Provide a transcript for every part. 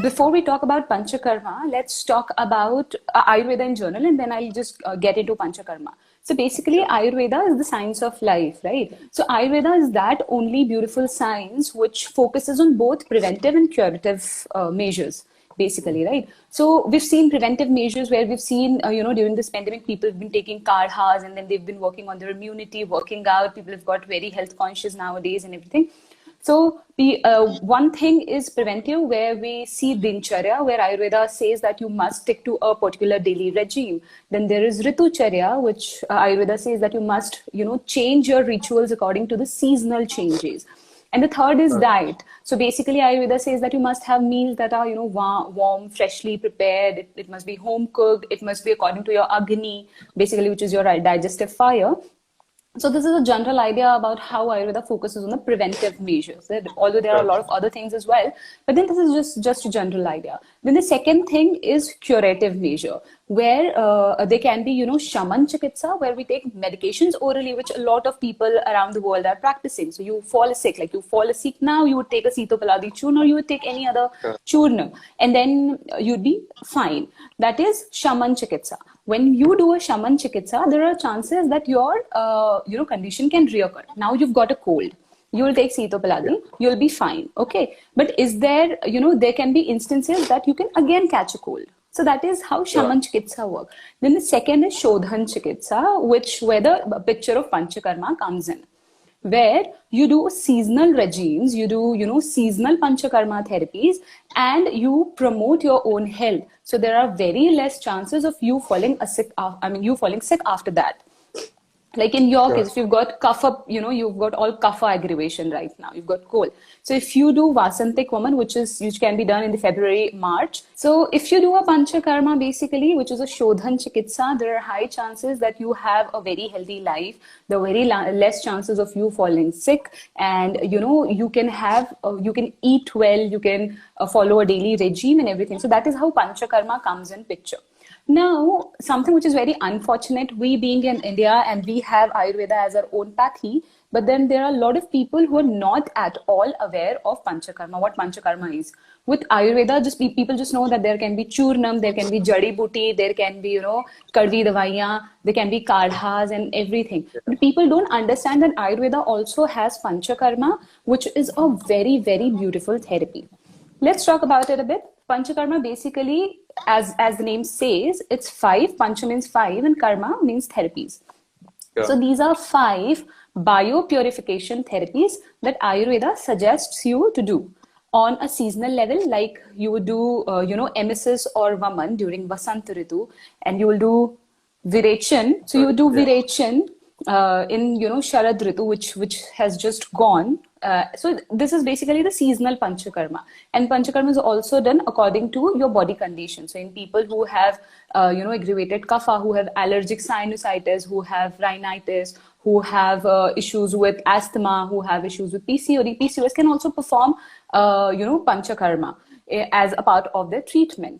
before we talk about Panchakarma, let's talk about Ayurveda in general, and then I'll just get into Panchakarma. So basically, Ayurveda is the science of life, right? So Ayurveda is that only beautiful science which focuses on both preventive and curative measures, basically, right? So we've seen preventive measures where we've seen, during this pandemic, people have been taking kadhas and then they've been working on their immunity, working out. People have got very health conscious nowadays and everything. So one thing is preventive, where we see Dincharya, where Ayurveda says that you must stick to a particular daily regime. Then there is Ritucharya, which Ayurveda says that you must, change your rituals according to the seasonal changes. And the third is diet. So basically, Ayurveda says that you must have meals that are, warm, freshly prepared. It must be home cooked. It must be according to your Agni, basically, which is your digestive fire. So this is a general idea about how Ayurveda focuses on the preventive measures, although there are a lot of other things as well. But then this is just a general idea. Then the second thing is curative measure, where they can be, shaman chikitsa, where we take medications orally, which a lot of people around the world are practicing. So you fall sick, like you fall sick now, you would take a Sitopaladi churna, or you would take any other churna, and then you'd be fine. That is shaman chikitsa. When you do a shaman chikitsa, there are chances that your condition can reoccur. Now you've got a cold. You will take Sitopaladi, you'll be fine. Okay. But is there, there can be instances that you can again catch a cold. So that is how shaman chikitsa work. Then the second is shodhan chikitsa, where the picture of panchakarma comes in, where you do seasonal regimes, you do, seasonal panchakarma therapies, and you promote your own health. So there are very less chances of you falling sick after that. Like in your case, if you've got kapha, you've got all kapha aggravation right now. You've got cold. So if you do Vasantik Vaman, which can be done in the February, March. So if you do a Panchakarma, basically, which is a Shodhan Chikitsa, there are high chances that you have a very healthy life. There are very less chances of you falling sick. And, you can you can eat well, you can follow a daily regime and everything. So that is how Panchakarma comes in picture. Now, something which is very unfortunate, we being in India and we have Ayurveda as our own pathy, but then there are a lot of people who are not at all aware of Panchakarma, what Panchakarma is. With Ayurveda, people just know that there can be churnam, there can be jadi buti, there can be, kadvi davaiyan, there can be kadhas and everything. But people don't understand that Ayurveda also has Panchakarma, which is a very, very beautiful therapy. Let's talk about it a bit. Panchakarma basically, as the name says, it's 5. Pancha means 5 and karma means therapies. So these are 5 bio-purification therapies that Ayurveda suggests you to do on a seasonal level, like you would do, emesis or vaman during Vasant Ritu, and you will do Virechan. So you do Virechan in, Sharad Ritu, which has just gone. So this is basically the seasonal Panchakarma. And Panchakarma is also done according to your body condition. So in people who have, aggravated kapha, who have allergic sinusitis, who have rhinitis, who have issues with asthma, who have issues with PCOD, PCOS can also perform, Panchakarma as a part of their treatment.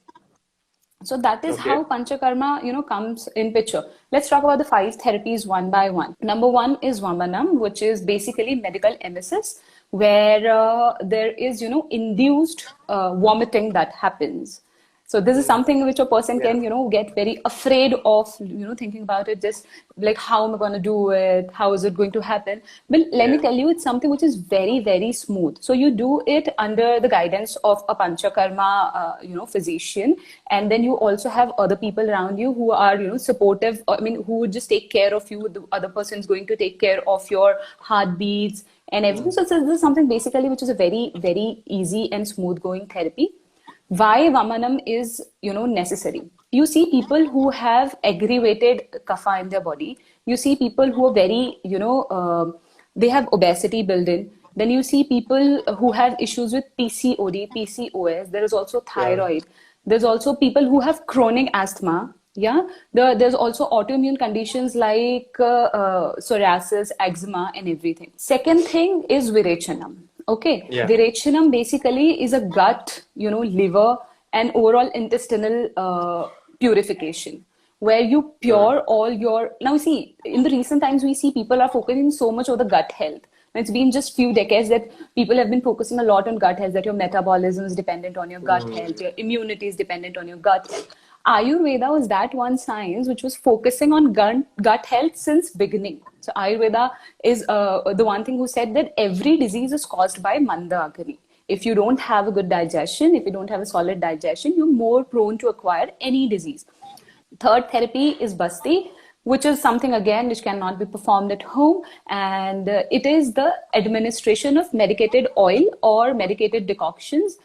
So that is how Panchakarma, comes in picture. Let's talk about the 5 therapies one by one. Number 1 is Vamanam, which is basically medical emesis, where there is, induced vomiting that happens. So this is something which a person can, get very afraid of, thinking about it, just like, how am I going to do it? How is it going to happen? But let me tell you, it's something which is very, very smooth. So you do it under the guidance of a Panchakarma, physician. And then you also have other people around you who are, supportive. Who would just take care of you. The other person is going to take care of your heartbeats and everything. So this is something basically which is a very, very easy and smooth going therapy. Why Vamanam is, necessary. You see people who have aggravated kapha in their body. You see people who are very, they have obesity built in. Then you see people who have issues with PCOD, PCOS. There is also thyroid. There's also people who have chronic asthma. There's also autoimmune conditions like psoriasis, eczema and everything. Second thing is Virechanam. Okay, Virechanam basically is a gut, liver and overall intestinal purification, where you pure all your... Now see, in the recent times, we see people are focusing so much on the gut health. It's been just few decades that people have been focusing a lot on gut health, that your metabolism is dependent on your gut health, your immunity is dependent on your gut health. Ayurveda was that one science which was focusing on gut health since beginning. So Ayurveda is the one thing who said that every disease is caused by Manda Agni. If you don't have a good digestion, if you don't have a solid digestion, you're more prone to acquire any disease. Third therapy is Basti, which is something again which cannot be performed at home, and it is the administration of medicated oil or medicated decoctions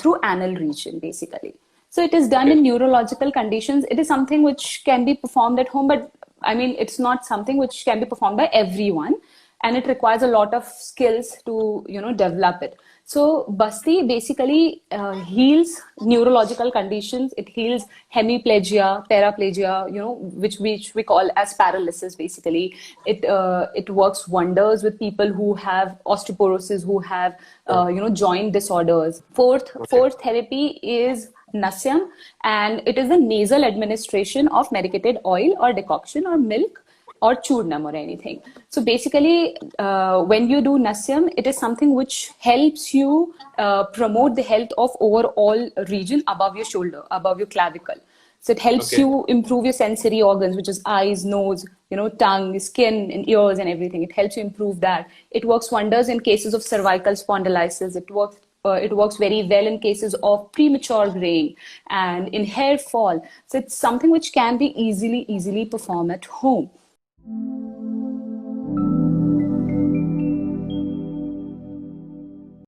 through anal region, basically. So it is done in neurological conditions. It is something which can be performed at home, but I mean, it's not something which can be performed by everyone, and it requires a lot of skills to, develop it. So Basti basically heals neurological conditions. It heals hemiplegia, paraplegia, which we call as paralysis. Basically, it works wonders with people who have osteoporosis, who have joint disorders. Fourth therapy is Nasyam, and it is the nasal administration of medicated oil or decoction or milk or churnam or anything. So basically, when you do Nasyam, it is something which helps you promote the health of overall region above your shoulder, above your clavicle. So it helps you improve your sensory organs, which is eyes, nose, tongue, skin, and ears, and everything. It helps you improve that. It works wonders in cases of cervical spondylitis. It works very well in cases of premature graying and in hair fall. So it's something which can be easily performed at home.